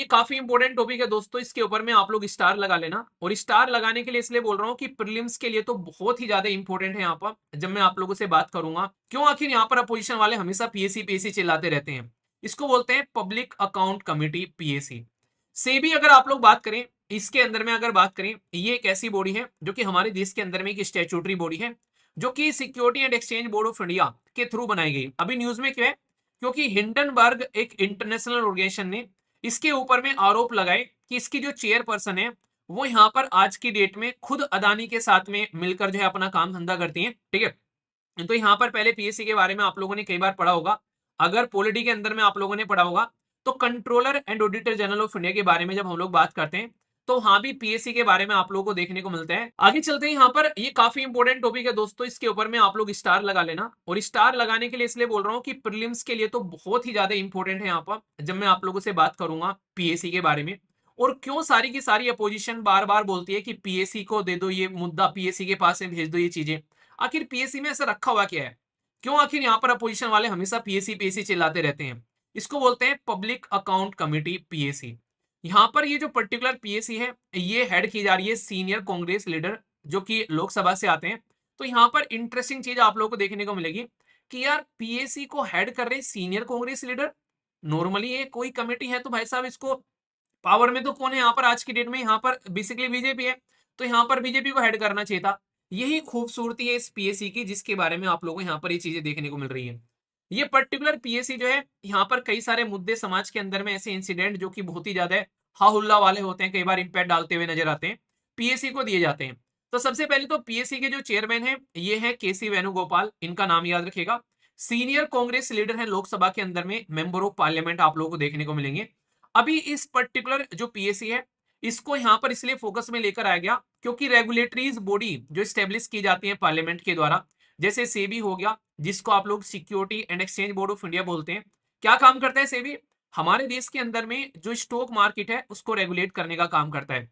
ये काफी important topic है दोस्तों, इसके ऊपर में आप लोग स्टार लगा लेना। और स्टार लगाने के लिए इसलिए बोल रहा हूँ कि प्रीलिम्स के लिए तो बहुत ही ज्यादा इंपॉर्टेंट है यहाँ पर जब मैं आप लोगों से बात करूंगा। क्यों? आखिर यहाँ पर अपोजिशन वाले हमेशा पीएससी पीएससी चिल्लाते रहते हैं। इसको बोलते हैं public account committee, PSC. SEBI अगर आप लोग बात करें, इसके अंदर में अगर बात करें, ये एक ऐसी बॉडी है जो कि हमारे देश के अंदर में एक स्टैट्यूटरी बॉडी है, जो कि security and exchange board of India के थ्रू बनाई गई। अभी न्यूज में क्या है, क्योंकि हिंडनबर्ग एक इंटरनेशनल ऑर्गेनाइजेशन ने इसके ऊपर में आरोप लगाए कि इसकी जो चेयरपर्सन है वो यहाँ पर आज की डेट में खुद अदानी के साथ में मिलकर जो है अपना काम धंधा करती है। ठीक है, तो यहाँ पर पहले पीएससी के बारे में आप लोगों ने कई बार पढ़ा होगा। अगर पॉलिटी के अंदर में आप लोगों ने पढ़ा होगा तो controller and auditor general of India के बारे में जब हम लोग बात करते हैं तो हाँ भी पीएससी के बारे में आप लोगों को देखने को मिलता है। आगे चलते हैं, यहाँ पर ये काफी इंपॉर्टेंट टॉपिक है दोस्तों, इसके ऊपर में आप लोग स्टार लगा लेना। और स्टार लगाने के लिए इसलिए बोल रहा हूँ कि प्रीलिम्स के लिए तो बहुत ही ज्यादा इंपॉर्टेंट है यहाँ पर जब मैं आप लोगों से बात करूंगा पीएससी के बारे में। और क्यों सारी की सारी अपोजिशन बार बार बोलती है कि पीएससी को दे दो ये मुद्दा, पीएससी के पास में भेज दो ये चीजें। आखिर पीएससी में ऐसा रखा हुआ क्या है? क्यों आखिर यहाँ पर अपोजिशन वाले हमेशा पीएससी पीएससी चिल्लाते रहते हैं? इसको बोलते हैं पब्लिक अकाउंट कमिटी, पीएससी। यहाँ पर ये जो पर्टिकुलर पीएससी है ये हेड की जा रही है सीनियर कांग्रेस लीडर जो कि लोकसभा से आते हैं। तो यहाँ पर इंटरेस्टिंग चीज आप लोगों को देखने को मिलेगी कि यार पीएससी को हेड कर रहे सीनियर कांग्रेस लीडर। नॉर्मली ये कोई कमेटी है तो भाई साहब इसको पावर में तो कौन है यहाँ पर आज की डेट में? यहाँ पर बेसिकली बीजेपी है, तो यहाँ पर बीजेपी को हेड करना चाहिए था। यही खूबसूरती है इस पीएससी की जिसके बारे में आप लोगों को यहाँ पर ये चीजें देखने को मिल रही है। ये पर्टिकुलर पीएससी जो है यहाँ पर कई सारे मुद्दे समाज के अंदर में ऐसे इंसिडेंट जो कि बहुत ही ज्यादा हा हुल्ला वाले होते हैं, कई बार इंपैक्ट डालते हुए नजर आते हैं, पीएससी को दिए जाते हैं। तो सबसे पहले तो पीएससी के जो चेयरमैन है ये है केसी वेणुगोपाल, इनका नाम याद रखिएगा। सीनियर कांग्रेस लीडर है लोकसभा के अंदर में, मेंबर ऑफ पार्लियामेंट आप लोगों को देखने को मिलेंगे। अभी इस पर्टिकुलर जो पीएससी है इसको यहाँ पर इसलिए फोकस में लेकर आया गया क्योंकि रेगुलेटरीज बॉडी जो स्टेब्लिश की जाती है पार्लियामेंट के द्वारा, जैसे सेबी हो गया जिसको आप लोग security and exchange board of India बोलते हैं। क्या काम करता है सेबी? हमारे देश के अंदर में जो स्टॉक मार्केट है उसको रेगुलेट करने का काम करता है।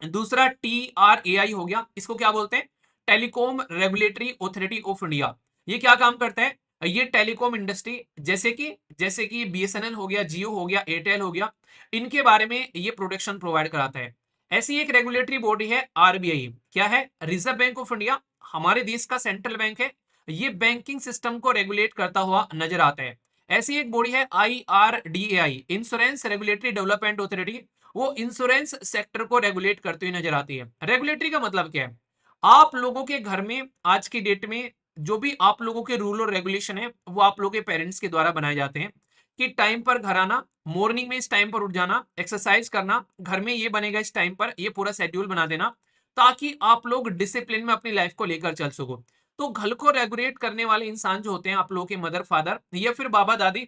दूसरा TRAI हो गया, इसको क्या बोलते हैं? Telecom regulatory authority of India. ये क्या काम करता है? ये टेलीकॉम इंडस्ट्री जैसे कि बीएसएनएल हो गया, जियो हो गया, एयरटेल हो गया, इनके बारे में ये प्रोटेक्शन प्रोवाइड कराता है। ऐसी एक रेगुलेटरी बॉडी है आरबीआई। क्या है? रिजर्व बैंक ऑफ इंडिया, हमारे देश का सेंट्रल बैंक है। ये बैंकिंग सिस्टम को रेगुलेट करता हुआ नजर आता है। ऐसी एक बॉडी है IRDAI, insurance regulatory development authority. वो इंश्योरेंस सेक्टर को रेगुलेट करती हुई नजर आती है। रेगुलेटरी का मतलब क्या है? आप लोगों के घर में आज की डेट में जो भी आप लोगों के रूल और रेगुलेशन है वो आप लोगों के पेरेंट्स के द्वारा बनाए जाते हैं कि टाइम पर घर आना, मॉर्निंग में इस टाइम पर उठ जाना, एक्सरसाइज करना, घर में ये बनेगा इस टाइम पर, ये पूरा शेड्यूल बना देना ताकि आप लोग डिसिप्लिन में अपनी लाइफ को लेकर चल सको। तो घर को रेगुलेट करने वाले इंसान जो होते हैं आप लोगों के मदर फादर या फिर बाबा दादी,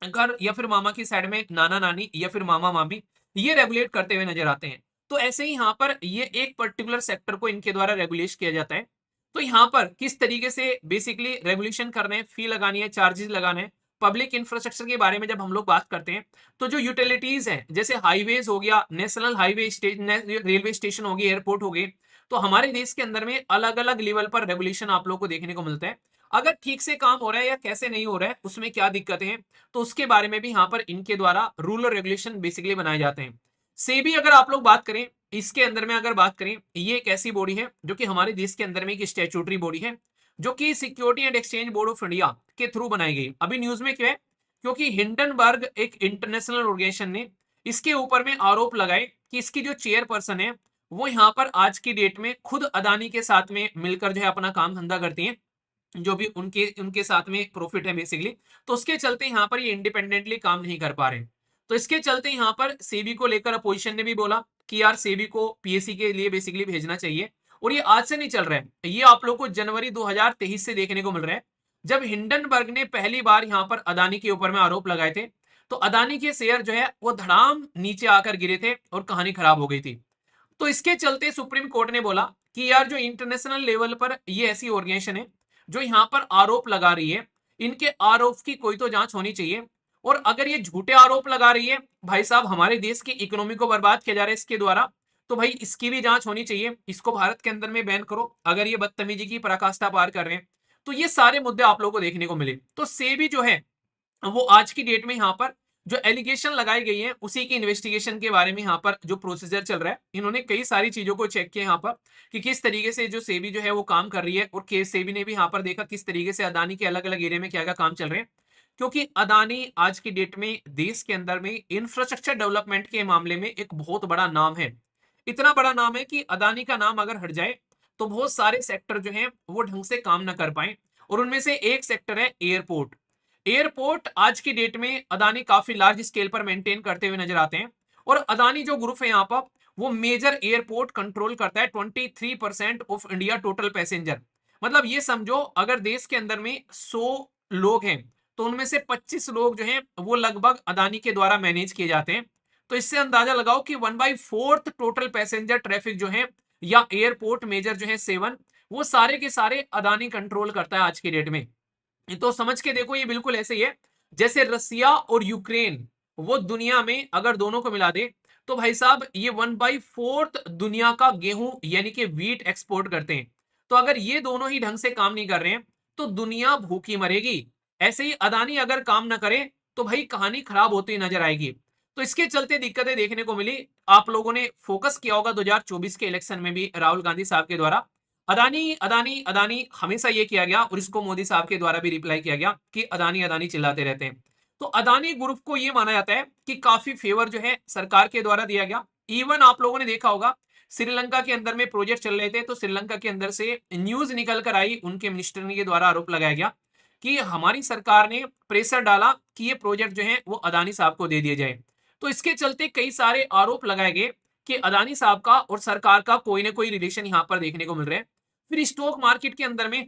घर या फिर मामा की साइड में नाना नानी या फिर मामा मामी, ये रेगुलेट करते हुए नजर आते हैं। तो ऐसे ही यहाँ पर ये एक पर्टिकुलर सेक्टर को इनके द्वारा रेगुलेट किया जाता है। तो यहाँ पर किस तरीके से बेसिकली रेगुलेशन करने, फी लगानी है, चार्जेस लगाने हैं, पब्लिक इंफ्रास्ट्रक्चर के बारे में जब हम लोग बात करते हैं तो जो यूटिलिटीज है जैसे हाईवेज हो गया, national highway station, railway station हो गए, एयरपोर्ट हो गए, तो हमारे देश के अंदर में अलग अलग लेवल पर रेगुलेशन आप लोग को देखने को मिलता है। अगर ठीक से काम हो रहा है या कैसे नहीं हो रहा है, उसमें क्या दिक्कतें हैं, तो उसके बारे में भी यहाँ पर इनके द्वारा रूल और रेगुलेशन बेसिकली बनाए जाते हैं। सेबी अगर आप लोग बात करें, इसके अंदर में अगर बात करें, ये एक ऐसी बॉडी है जो कि हमारे देश के अंदर में एक स्टैट्यूटरी बॉडी है जो कि security and exchange board of India के थ्रू बनाई गई। अभी न्यूज में क्या है, क्योंकि हिंडनबर्ग एक इंटरनेशनल ऑर्गेनाइजेशन ने इसके ऊपर में आरोप लगाए कि इसकी जो चेयरपर्सन है वो यहाँ पर आज की डेट में खुद अदानी के साथ में मिलकर जो है अपना काम धंधा करती है, जो भी उनके उनके साथ में प्रॉफिट है बेसिकली। तो उसके चलते यहाँ पर ये इंडिपेंडेंटली काम नहीं कर पा रहे। तो इसके चलते यहाँ पर सेबी को लेकर अपोजिशन ने भी बोला कि यार सेबी को पीएससी के लिए बेसिकली भेजना चाहिए। और ये आज से नहीं चल रहा है, ये आप लोग को जनवरी 2023 से देखने को मिल रहा है, जब हिंडनबर्ग ने पहली बार यहाँ पर अदानी के ऊपर में आरोप लगाए थे। तो अदानी के शेयर जो है वो धड़ाम नीचे आकर गिरे थे और कहानी खराब हो गई थी। तो इसके चलते सुप्रीम कोर्ट ने बोला कि यार जो इंटरनेशनल लेवल पर ये ऐसी ऑर्गेनाइजेशन है जो यहाँ पर आरोप लगा रही है, इनके आरोप की कोई तो जांच होनी चाहिए। और अगर ये झूठे आरोप लगा रही है भाई साहब, हमारे देश की इकोनॉमी को बर्बाद किया जा रहा है इसके द्वारा, तो भाई इसकी भी जांच होनी चाहिए। इसको भारत के अंदर में बैन करो अगर ये बदतमीजी की पराकाष्ठा पार कर रहे हैं। तो ये सारे मुद्दे आप लोगों को देखने को मिले। तो सेबी जो है वो आज की डेट में यहाँ पर जो एलिगेशन लगाई गई है उसी की इन्वेस्टिगेशन के बारे में यहाँ पर जो प्रोसीजर चल रहा है, इन्होंने कई सारी चीजों को चेक किया यहाँ पर कि किस तरीके से जो सेबी जो है वो काम कर रही है, और के सेबी ने भी यहाँ पर देखा किस तरीके से अदानी के अलग अलग एरिया में क्या क्या काम चल रहे हैं। क्योंकि अदानी आज की डेट में देश के अंदर में इंफ्रास्ट्रक्चर डेवलपमेंट के मामले में एक बहुत बड़ा नाम है। इतना बड़ा नाम है कि अदानी का नाम अगर हट जाए तो बहुत सारे सेक्टर जो हैं वो ढंग से काम ना कर पाए, और उनमें से एक सेक्टर है एयरपोर्ट। एयरपोर्ट आज की डेट में अदानी काफी लार्ज स्केल पर मेंटेन करते हुए नजर आते हैं, और अदानी जो ग्रुप है यहाँ पर वो मेजर एयरपोर्ट कंट्रोल करता है 23% ऑफ इंडिया टोटल पैसेंजर। मतलब ये समझो अगर देश के अंदर में 100 लोग हैं तो उनमें से 25 लोग जो हैं वो लगभग अदानी के द्वारा मैनेज किए जाते हैं। तो इससे अंदाजा लगाओ कि 1/4 टोटल पैसेंजर ट्रैफिक जो है या एयरपोर्ट मेजर जो है 7, वो सारे के सारे अदानी कंट्रोल करता है आज की डेट में। तो समझ के देखो ये बिल्कुल ऐसे ही है जैसे रसिया और यूक्रेन, वो दुनिया में अगर दोनों को मिला दे तो भाई साहब ये 1/4 दुनिया का गेहूं यानी कि वीट एक्सपोर्ट करते हैं। तो अगर ये दोनों ही ढंग से काम नहीं कर रहे हैं तो दुनिया भूखी मरेगी। ऐसे ही अदानी अगर काम ना करे तो भाई कहानी खराब होती नजर आएगी। तो इसके चलते दिक्कतें देखने को मिली। आप लोगों ने फोकस किया होगा 2024 के इलेक्शन में भी राहुल गांधी साहब के द्वारा अदानी अदानी अदानी हमेशा ये किया गया, और इसको मोदी साहब के द्वारा भी रिप्लाई किया गया कि अदानी अदानी चिल्लाते रहते हैं। तो अदानी ग्रुप को ये माना जाता है कि काफी फेवर जो है सरकार के द्वारा दिया गया। इवन आप लोगों ने देखा होगा श्रीलंका के अंदर में प्रोजेक्ट चल रहे थे तो श्रीलंका के अंदर से न्यूज निकल कर आई, उनके मिनिस्टर के द्वारा आरोप लगाया गया कि हमारी सरकार ने प्रेशर डाला कि ये प्रोजेक्ट जो है वो अदानी साहब को दे दिए जाए। तो इसके चलते कई सारे आरोप लगाए गए कि अदानी साहब का और सरकार का कोई ना कोई रिलेशन यहाँ पर देखने को मिल रहा है। फिर स्टॉक मार्केट के अंदर में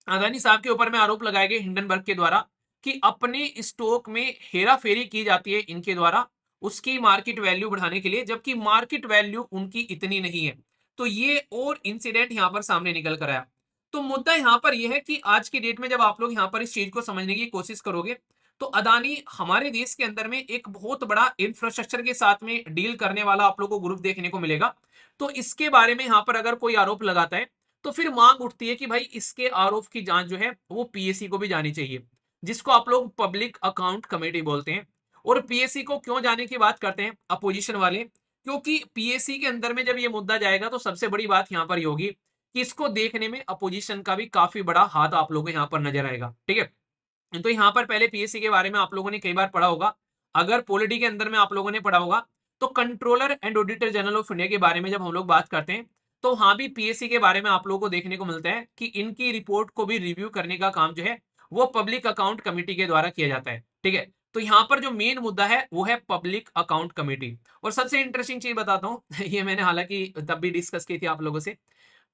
अदानी साहब के ऊपर में आरोप लगाए गए हिंडनबर्ग के द्वारा कि अपने स्टॉक में हेरा फेरी की जाती है इनके द्वारा उसकी मार्केट वैल्यू बढ़ाने के लिए, जबकि मार्केट वैल्यू उनकी इतनी नहीं है। तो ये और इंसिडेंट यहाँ पर सामने निकल कर आया। तो मुद्दा यहाँ पर यह है कि आज की डेट में जब आप लोग यहाँ पर इस चीज को समझने की कोशिश करोगे तो अदानी हमारे देश के अंदर में एक बहुत बड़ा इंफ्रास्ट्रक्चर के साथ में डील करने वाला आप लोगों को ग्रुप देखने को मिलेगा। तो इसके बारे में यहाँ पर अगर कोई आरोप लगाता है तो फिर मांग उठती है कि भाई इसके आरोप की जांच जो है वो पीएससी को भी जानी चाहिए, जिसको आप लोग पब्लिक अकाउंट कमेटी बोलते हैं। और पीएससी को क्यों जाने की बात करते हैं अपोजिशन वाले, क्योंकि पीएससी के अंदर में जब ये मुद्दा जाएगा तो सबसे बड़ी बात यहाँ पर ये होगी कि इसको देखने में अपोजिशन का भी काफी बड़ा हाथ आप लोगों को यहाँ पर नजर आएगा। ठीक है, तो यहाँ पर पहले पीएससी के बारे में आप लोगों ने कई बार पढ़ा होगा। अगर पॉलिटी के अंदर में आप लोगों ने पढ़ा होगा तो controller and auditor general of India के बारे में जब हम लोग बात करते हैं तो वहां भी पीएससी के बारे में आप लोगों को देखने को मिलता है कि इनकी रिपोर्ट को भी रिव्यू करने का काम जो है वो पब्लिक अकाउंट कमेटी के द्वारा किया जाता है। ठीक है, तो यहाँ पर जो मेन मुद्दा है वो है पब्लिक अकाउंट कमेटी। और सबसे इंटरेस्टिंग चीज बताता हूँ ये मैंने हालांकि तब भी डिस्कस की थी आप लोगों से,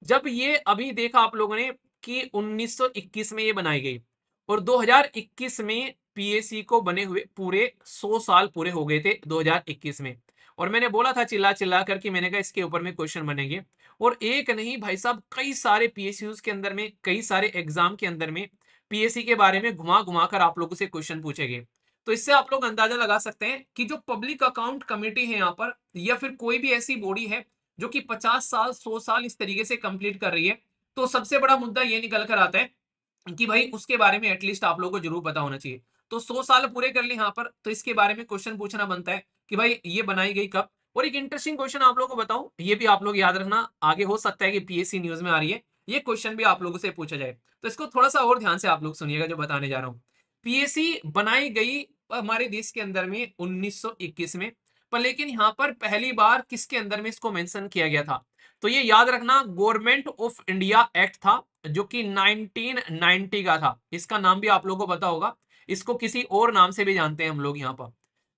जब ये अभी देखा आप लोगों ने कि 1921 में ये बनाई गई और 2021 में पीएससी को बने हुए पूरे 100 साल पूरे हो गए थे 2021 में। और मैंने बोला था चिल्ला चिल्ला कर कि मैंने कहा इसके ऊपर में क्वेश्चन बनेंगे। और एक नहीं भाई साहब कई सारे पीएसयूज के अंदर में कई सारे एग्जाम के अंदर में पीएससी के बारे में घुमा घुमा कर आप लोगों से क्वेश्चन पूछे गए। तो इससे आप लोग अंदाजा लगा सकते हैं कि जो पब्लिक अकाउंट कमेटी है यहाँ पर या फिर कोई भी ऐसी बॉडी है जो कि 50 साल 100 साल इस तरीके से कंप्लीट कर रही है, तो सबसे बड़ा मुद्दा ये निकल कर आता है कि भाई उसके बारे में एटलीस्ट आप लोगों को जरूर पता होना चाहिए। तो 100 साल पूरे कर लिए यहाँ पर तो इसके बारे में क्वेश्चन पूछना बनता है कि भाई ये बनाई गई कब। और एक इंटरेस्टिंग क्वेश्चन आप लोगों को बताऊं, ये भी आप लोग याद रखना, आगे हो सकता है कि पीएससी न्यूज में आ रही है ये क्वेश्चन भी आप लोगों से पूछा जाए। तो इसको थोड़ा सा और ध्यान से आप लोग सुनिएगा जो बताने जा रहा हूँ। पीएससी बनाई गई हमारे देश के अंदर में 1921 में, पर लेकिन यहाँ पर पहली बार किसके अंदर में इसको मेंशन किया गया था, तो ये याद रखना गवर्नमेंट ऑफ इंडिया एक्ट था जो कि 1990 का था। इसका नाम भी आप लोगों को पता होगा, इसको किसी और नाम से भी जानते हैं हम लोग यहाँ पर।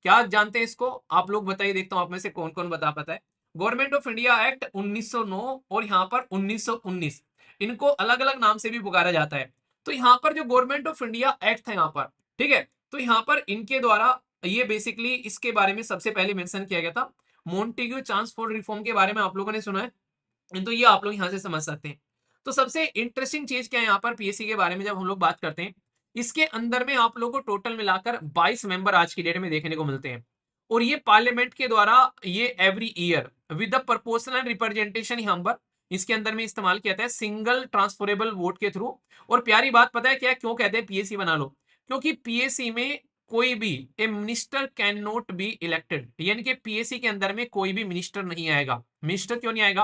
क्या जानते हैं इसको आप लोग बताइए, देखता हूं आप में से कौन कौन बता पाता है। गवर्नमेंट ऑफ इंडिया एक्ट 1909 और यहाँ पर 1919, इनको अलग अलग नाम से भी पुकारा जाता है। तो यहाँ पर जो गवर्नमेंट ऑफ इंडिया एक्ट था यहाँ पर, ठीक है, तो यहाँ पर इनके द्वारा ये बेसिकली इसके बारे में सबसे पहले मेंशन किया गया था। मोंटेग्यू ट्रांसपोर्ट रिफॉर्म के बारे में आप लोगों ने सुना है, तो ये आप लोग यहाँ से समझ सकते हैं। तो सबसे इंटरेस्टिंग चीज क्या है यहाँ पर पीएससी के बारे में जब हम लोग बात करते हैं, इसके अंदर में आप लोगों को टोटल मिलाकर 22 मेंबर आज की डेट में देखने को मिलते हैं। और ये पार्लियामेंट के द्वारा ये every year with the proportional representation यहाँ पर इसके अंदर में इस्तेमाल किया जाता है सिंगल ट्रांसफरेबल वोट के थ्रू। और प्यारी बात पता है क्या, क्यों कहते हैं पीएससी बना लो, क्योंकि पीएससी में कोई भी a minister can not be elected, यानी कि पीएससी के अंदर में कोई भी मिनिस्टर नहीं आएगा। मिनिस्टर क्यों नहीं आएगा?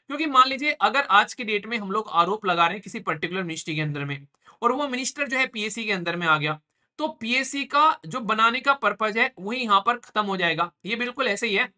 क्योंकि मान लीजिए अगर आज की डेट में हम लोग आरोप लगा रहे हैं किसी पर्टिकुलर मिनिस्ट्री के अंदर में, और वो मिनिस्टर जो है पीएससी के अंदर में आ गया, तो पीएससी का जो बनाने का पर्पज है वही यहाँ पर खत्म हो जाएगा। ये बिल्कुल ऐसे ही है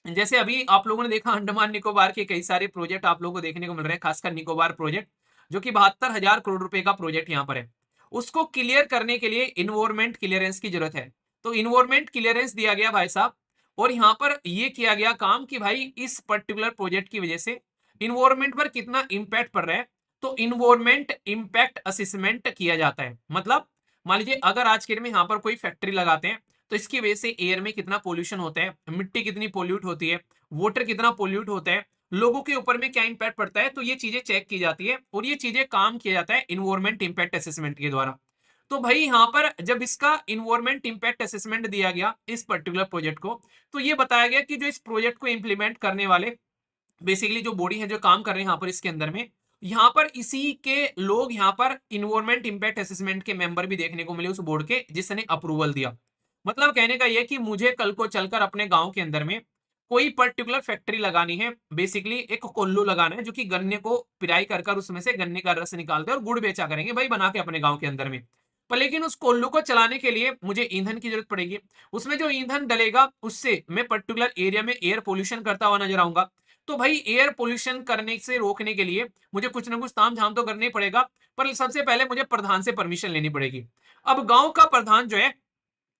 जैसे अभी आप लोगों ने देखा अंडमान निकोबार के कई सारे प्रोजेक्ट आप लोगों को देखने को मिल रहे हैं, खासकर निकोबार प्रोजेक्ट जो कि 72,000 करोड़ रुपए का प्रोजेक्ट यहाँ पर है। उसको क्लियर करने के लिए इन्वायरमेंट क्लियरेंस की जरूरत है। तो इन्वायरमेंट क्लियरेंस दिया गया भाई साहब, और यहाँ पर ये किया गया काम कि भाई इस पर्टिकुलर प्रोजेक्ट की वजह से इन्वायरमेंट पर कितना इंपैक्ट पड़ रहा है, तो इन्वायरमेंट इंपैक्ट असेसमेंट किया जाता है। मतलब मान लीजिए अगर आज के दिन में यहाँ पर कोई फैक्ट्री लगाते हैं तो इसकी वजह से एयर में कितना पोल्यूशन होता है, मिट्टी कितनी पोल्यूट होती है, वाटर कितना पोल्यूट होता है, लोगों के ऊपर में क्या इंपैक्ट पड़ता है, तो ये चीजें चेक की जाती है और ये चीजें काम किया जाता है इन्वायरमेंट इंपैक्ट असेसमेंट के द्वारा। तो भाई यहाँ पर जब इसका इन्वायरमेंट इंपैक्ट असेसमेंट दिया गया इस पर्टिकुलर प्रोजेक्ट को, तो ये बताया गया कि जो इस प्रोजेक्ट को इंप्लीमेंट करने वाले बेसिकली जो बॉडी है जो काम कर रहे हैं यहाँ पर इसके अंदर में, यहाँ पर इसी के लोग यहाँ पर इन्वायरमेंट इंपैक्ट असेसमेंट के मेंबर भी देखने को मिले उस बोर्ड के जिसने अप्रूवल दिया। मतलब कहने का यह कि मुझे कल को चलकर अपने गांव के अंदर में कोई पर्टिकुलर फैक्ट्री लगानी है, बेसिकली एक कोल्लू लगाना है जो कि गन्ने को पिराई कर कर उसमें से गन्ने का रस निकालते हैं और गुड़ बेचा करेंगे भाई बना के अपने गांव के अंदर में। पर लेकिन उस कोल्लू को चलाने के लिए मुझे ईंधन की जरूरत पड़ेगी। उसमें जो ईंधन डलेगा उससे मैं पर्टिकुलर एरिया में एयर पोल्यूशन करता हुआ नजर आऊंगा। तो भाई एयर पोल्यूशन करने से रोकने के लिए मुझे कुछ ना कुछ ताम झाम तो करना ही पड़ेगा, पर सबसे पहले मुझे प्रधान से परमिशन लेनी पड़ेगी। अब गांव का प्रधान जो है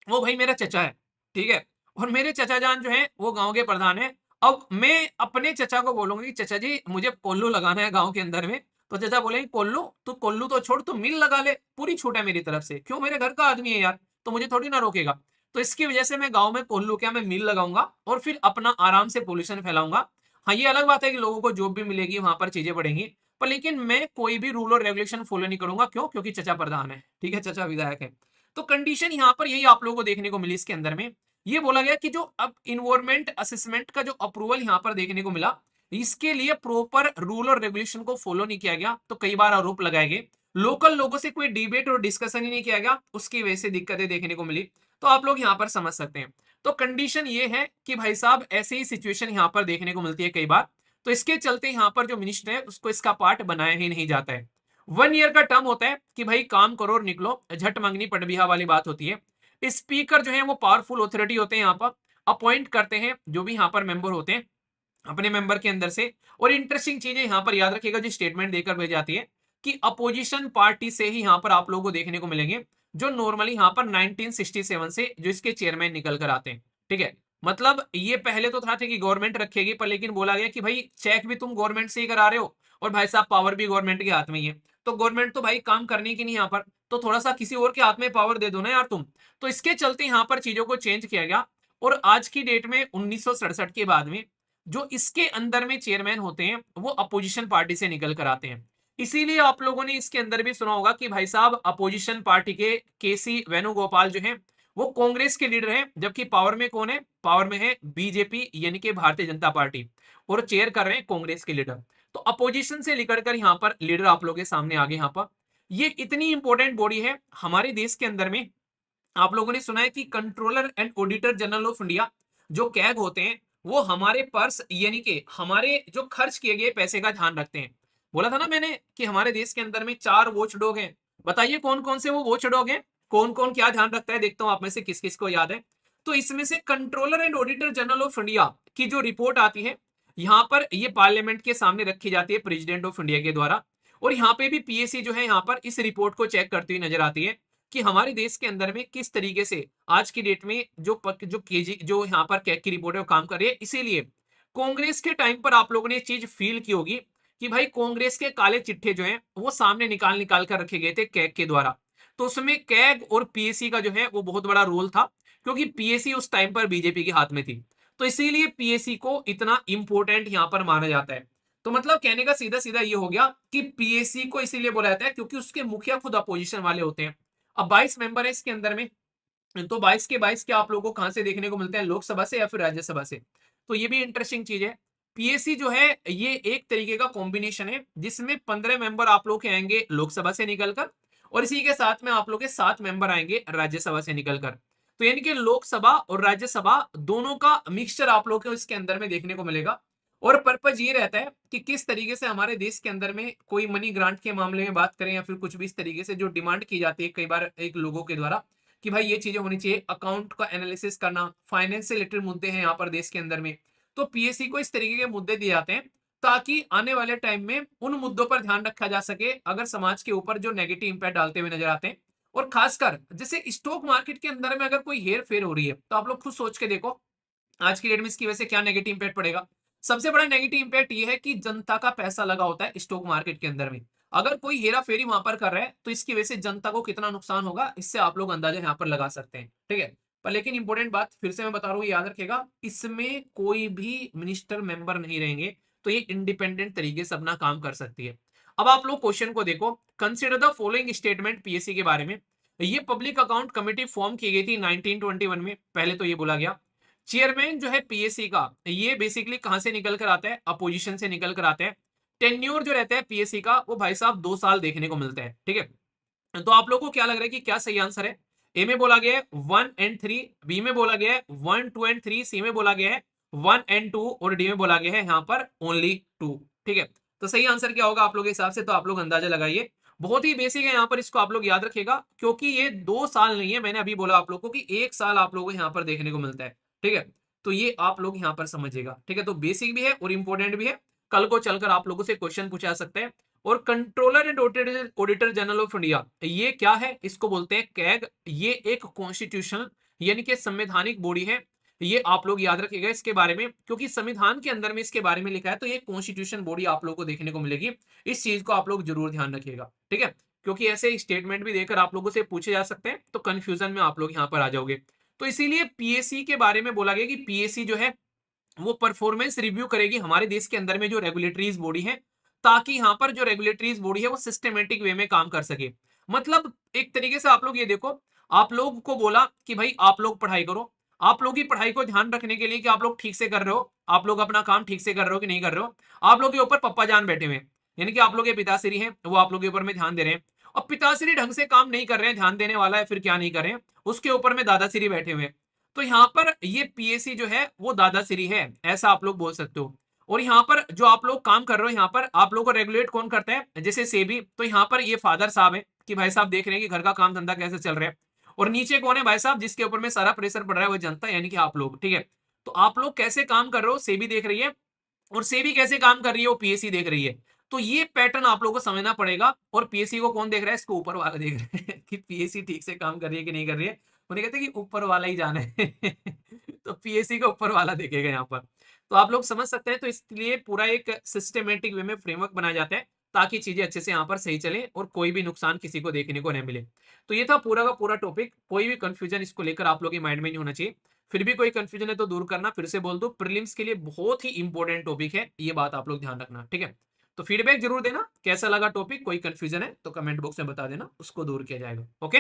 वो भाई मेरा चचा है, ठीक है, और मेरे चचा जान जो है वो गांव के प्रधान है। अब मैं अपने चचा को बोलूंगा कि चचा जी मुझे कोल्लू लगाना है गांव के अंदर में, तो चचा बोलेंगे कोल्लू, तू कोल्लू तो छोड़, तू मिल लगा ले, पूरी छूट है मेरी तरफ से, क्यों, मेरे घर का आदमी है यार, तो मुझे थोड़ी ना रोकेगा। तो इसकी वजह से मैं गांव में कोल्लू क्या मैं मिल लगाऊंगा और फिर अपना आराम से पोल्यूशन फैलाऊंगा। हाँ ये अलग बात है कि लोगों को जॉब भी मिलेगी, वहां पर चीजें बढ़ेंगी, पर लेकिन मैं कोई भी रूल और रेगुलेशन फॉलो नहीं करूंगा। क्यों? क्योंकि चचा प्रधान है, ठीक है, चचा विधायक है। तो कंडीशन यहाँ पर यही आप लोगों को देखने को मिली इसके अंदर में। ये बोला गया कि जो अब इन्वायरमेंट असेसमेंट का जो अप्रूवल यहाँ पर देखने को मिला, इसके लिए प्रॉपर रूल और रेगुलेशन को फॉलो नहीं किया गया, तो कई बार आरोप लगाए गए, लोकल लोगों से कोई डिबेट और डिस्कशन ही नहीं किया गया, उसकी वजह से दिक्कतें देखने को मिली। तो आप लोग यहाँ पर समझ सकते हैं। तो कंडीशन ये है कि भाई साहब ऐसे ही सिचुएशन यहाँ पर देखने को मिलती है कई बार। तो इसके चलते यहाँ पर जो मिनिस्टर है उसको इसका पार्ट बनाया ही नहीं जाता है। 1 ईयर का टर्म होता है कि भाई काम करो और निकलो, झट मंगनी पट बिहा वाली बात होती है। स्पीकर जो है वो पावरफुल ऑथोरिटी होते हैं, यहाँ पर अपॉइंट करते हैं जो भी यहाँ पर मेंबर होते हैं अपने मेंबर के अंदर से। और इंटरेस्टिंग चीजें यहाँ पर याद रखिएगा जो स्टेटमेंट देकर भेज जाती है कि अपोजिशन पार्टी से ही यहाँ पर आप लोगों को देखने को मिलेंगे जो नॉर्मली यहाँ पर 1967 से जो इसके चेयरमैन निकल कर आते हैं, ठीक है। मतलब ये पहले तो था कि गवर्नमेंट रखेगी, पर लेकिन बोला गया कि भाई चेक भी तुम गवर्नमेंट से ही करा रहे हो और भाई साहब पावर भी गवर्नमेंट के हाथ में ही है, तो गवर्नमेंट तो भाई काम करने की नहीं यहाँ पर, तो थोड़ा सा किसी और के हाथ में पावर दे दो ना यार तुम। तो इसके चलते यहाँ पर चीजों को चेंज किया गया। और आज की डेट में 1967 के बाद में जो इसके अंदर में चेयरमैन होते हैं वो अपोजिशन पार्टी से निकल कर आते हैं। इसीलिए आप लोगों ने इसके अंदर भी सुना होगा कि भाई साहब अपोजिशन पार्टी के केसी वेणुगोपाल जो है वो कांग्रेस के लीडर हैं, जबकि पावर में कौन है? पावर में है बीजेपी यानी कि भारतीय जनता पार्टी, और चेयर कर रहे हैं कांग्रेस के लीडर। तो अपोजिशन से निकल कर यहाँ पर लीडर आप लोगों के सामने आगे यहाँ पर ये इतनी इंपॉर्टेंट बॉडी है हमारे देश के अंदर में। आप लोगों ने सुना है कि controller and auditor general of India जो कैग होते हैं वो हमारे पर्स यानी कि हमारे जो खर्च किए गए पैसे का ध्यान रखते हैं। बोला था ना मैंने कि हमारे देश के अंदर में 4 वॉच डॉग हैं। बताइए कौन कौन से वो वॉच डॉग हैं, कौन कौन क्या ध्यान रखता है, देखता हूं आप में से किस किस को याद है। तो इसमें से controller and auditor general of India की जो रिपोर्ट आती है यहाँ पर ये पार्लियामेंट के सामने रखी जाती है प्रेसिडेंट ऑफ इंडिया के द्वारा। और यहाँ पे भी पीएससी जो है यहाँ पर इस रिपोर्ट को चेक करती हुई नजर आती है कि हमारे देश के अंदर में किस तरीके से आज की डेट में जो केजी जो यहाँ पर कैग की रिपोर्ट है वो काम कर रही है। इसीलिए कांग्रेस के टाइम पर आप लोगों ने चीज फील की होगी कि भाई कांग्रेस के काले चिट्ठे जो हैं वो सामने निकाल निकाल कर रखे गए थे कैग के द्वारा। तो उसमें कैग और पीएससी का जो है वो बहुत बड़ा रोल था, क्योंकि पीएससी उस टाइम पर बीजेपी के हाथ में थी। तो इसीलिए पीएससी को इतना इंपॉर्टेंट यहाँ पर माना जाता है। तो मतलब कहने का सीधा सीधा ये हो गया कि पीएससी को इसीलिए बोला जाता है क्योंकि उसके मुखिया खुद अपोजिशन वाले होते हैं। अब 22 मेंबर है इसके अंदर में, तो 22 के 22 क्या आप लोगों को कहां से देखने को मिलते हैं? लोकसभा से या फिर राज्यसभा से। तो ये भी इंटरेस्टिंग चीज है। पीएससी जो है ये एक तरीके का कॉम्बिनेशन है जिसमें 15 मेंबर आप लोग के आएंगे लोकसभा से निकलकर और इसी के साथ में आप लोग के 7 मेंबर आएंगे राज्यसभा से निकलकर। तो यानी कि लोकसभा और राज्यसभा दोनों का मिक्सचर आप लोग को इसके अंदर में देखने को मिलेगा। और पर्पज ये रहता है कि किस तरीके से हमारे देश के अंदर में कोई मनी ग्रांट के मामले में बात करें या फिर कुछ भी इस तरीके से जो डिमांड की जाती है कई बार एक लोगों के द्वारा कि भाई ये चीजें होनी चाहिए, अकाउंट का एनालिसिस करना, फाइनेंस से रिलेटेड मुद्दे हैं यहाँ पर देश के अंदर में, तो पीएससी को इस तरीके के मुद्दे दिए जाते हैं ताकि आने वाले टाइम में उन मुद्दों पर ध्यान रखा जा सके अगर समाज के ऊपर जो नेगेटिव इंपैक्ट डालते हुए नजर आते हैं। और खासकर जैसे स्टॉक मार्केट के अंदर में अगर कोई हेर फेर हो रही है तो आप लोग खुद सोच के देखो आज की डेट में इसकी वजह से क्या नेगेटिव इंपैक्ट पड़ेगा। सबसे बड़ा नेगेटिव इंपैक्ट ये है कि जनता का पैसा लगा होता है स्टॉक मार्केट के अंदर में, अगर कोई हेरा फेरी वहां पर कर रहा है तो इसकी वजह से जनता को कितना नुकसान होगा इससे आप लोग अंदाजा यहाँ पर लगा सकते हैं, ठीक है। पर लेकिन इंपॉर्टेंट बात फिर से मैं बता रहा हूँ, याद रखेगा, इसमें कोई भी मिनिस्टर मेंबर नहीं रहेंगे, तो ये इंडिपेंडेंट तरीके से अपना काम कर सकती है। अब आप लोग क्वेश्चन को देखो, consider the following statement PSC के बारे में। ये पब्लिक अकाउंट कमेटी फॉर्म की गई थी 1921 में, पहले तो ये बोला गया। चेयरमैन जो है पीएससी का ये बेसिकली कहां से निकल कर आता है, अपोजिशन से निकल कर आता है। टेन्योर जो रहता है पीएससी का वो भाई साहब 2 साल देखने को मिलता है, ठीक है। तो आप लोगों को क्या लग रहा है कि क्या सही आंसर है? ए में बोला गया है 1 और 3, बी में बोला गया है 1, 2 और 3, सी में बोला गया है 1 और 2 और डी में बोला गया है यहाँ पर ओनली 2, ठीक है। तो सही आंसर क्या होगा आप लोग के हिसाब से, तो आप लोग अंदाजा लगाइए। बहुत ही बेसिक है यहाँ पर, इसको आप लोग याद रखिएगा क्योंकि ये 2 साल नहीं है, मैंने अभी बोला आप लोगों को कि 1 साल आप लोगों को यहाँ पर देखने को मिलता है, ठीक है। तो ये आप लोग यहाँ पर समझिएगा, ठीक है। तो बेसिक भी है और इंपॉर्टेंट भी है, कल को चलकर आप लोगों से क्वेश्चन पूछा सकते हैं। और controller and auditor general of India ये क्या है, इसको बोलते हैं कैग। ये एक कॉन्स्टिट्यूशनल यानी कि संवैधानिक बॉडी है, ये आप लोग याद रखिएगा इसके बारे में क्योंकि संविधान के अंदर में इसके बारे में लिखा है, तो ये कॉन्स्टिट्यूशन बॉडी आप लोग को देखने को मिलेगी। इस चीज को आप लोग जरूर ध्यान रखिएगा, ठीक है, क्योंकि ऐसे स्टेटमेंट भी देकर आप लोगों से पूछे जा सकते हैं तो कंफ्यूजन में आप लोग यहाँ पर आ जाओगे। तो इसीलिए पीएससी के बारे में बोला गया कि पीएससी जो है वो परफॉर्मेंस रिव्यू करेगी हमारे देश के अंदर में जो रेगुलेटरीज बॉडी है, ताकि यहाँ पर जो रेगुलेटरीज बॉडी है वो सिस्टमेटिक वे में काम कर सके। मतलब एक तरीके से आप लोग ये देखो, आप लोग को बोला कि भाई आप लोग पढ़ाई करो, आप लोग की पढ़ाई को ध्यान रखने के लिए कि आप लोग ठीक से कर रहे हो, आप लोग अपना काम ठीक से कर रहे हो कि नहीं कर रहे हो, आप लोग के ऊपर पप्पा जान बैठे हुए हैं, यानी कि आप लोग के पिताश्री हैं वो आप लोग के ऊपर में ध्यान दे रहे हैं। और पिताश्री ढंग से काम नहीं कर रहे हैं, ध्यान देने वाला है फिर क्या नहीं कर रहे हैं, उसके ऊपर में दादाश्री बैठे हुए हैं। तो यहाँ पर ये पीएससी जो है वो दादाश्री है, ऐसा आप लोग बोल सकते हो। और यहाँ पर जो आप लोग काम कर रहे हो, यहाँ पर आप लोग को रेगुलेट कौन करता है, जैसे सेबी, तो यहाँ पर ये फादर साहब है कि भाई साहब देख रहे हैं कि घर का काम धंधा कैसे चल रहा है। और नीचे कौन है भाई साहब, जिसके ऊपर में सारा प्रेशर पड़ रहा है वो जनता यानी कि आप लोग, ठीक है। तो आप लोग कैसे काम कर रहे हो सेबी देख रही है, और सेबी कैसे काम कर रही है वो पीएससी देख रही है। तो ये पैटर्न आप लोगों को समझना पड़ेगा। और पीएससी को कौन देख रहा है, इसको ऊपर वाला देख रहा है कि पीएससी ठीक से काम कर रही है कि नहीं कर रही है। उन्हें कहते हैं कि ऊपर वाला ही जाना है तो पीएससी का ऊपर वाला देखेगा यहाँ पर। तो आप लोग समझ सकते हैं, तो इसलिए पूरा एक सिस्टमेटिक वे में फ्रेमवर्क बनाया जाता है ताकि चीजें अच्छे से यहाँ पर सही चले और कोई भी नुकसान किसी को देखने को नहीं मिले। तो ये था पूरा का पूरा टॉपिक, कोई भी कंफ्यूजन इसको लेकर आप लोग के माइंड में नहीं होना चाहिए। फिर भी कोई कंफ्यूजन है तो दूर करना, फिर से बोल दो प्रीलिम्स के लिए बहुत ही इंपॉर्टेंट टॉपिक है, ये बात आप लोग ध्यान रखना, ठीक है। तो फीडबैक जरूर देना कैसा लगा टॉपिक, कोई कंफ्यूजन है तो कमेंट बॉक्स में बता देना, उसको दूर किया जाएगा। ओके।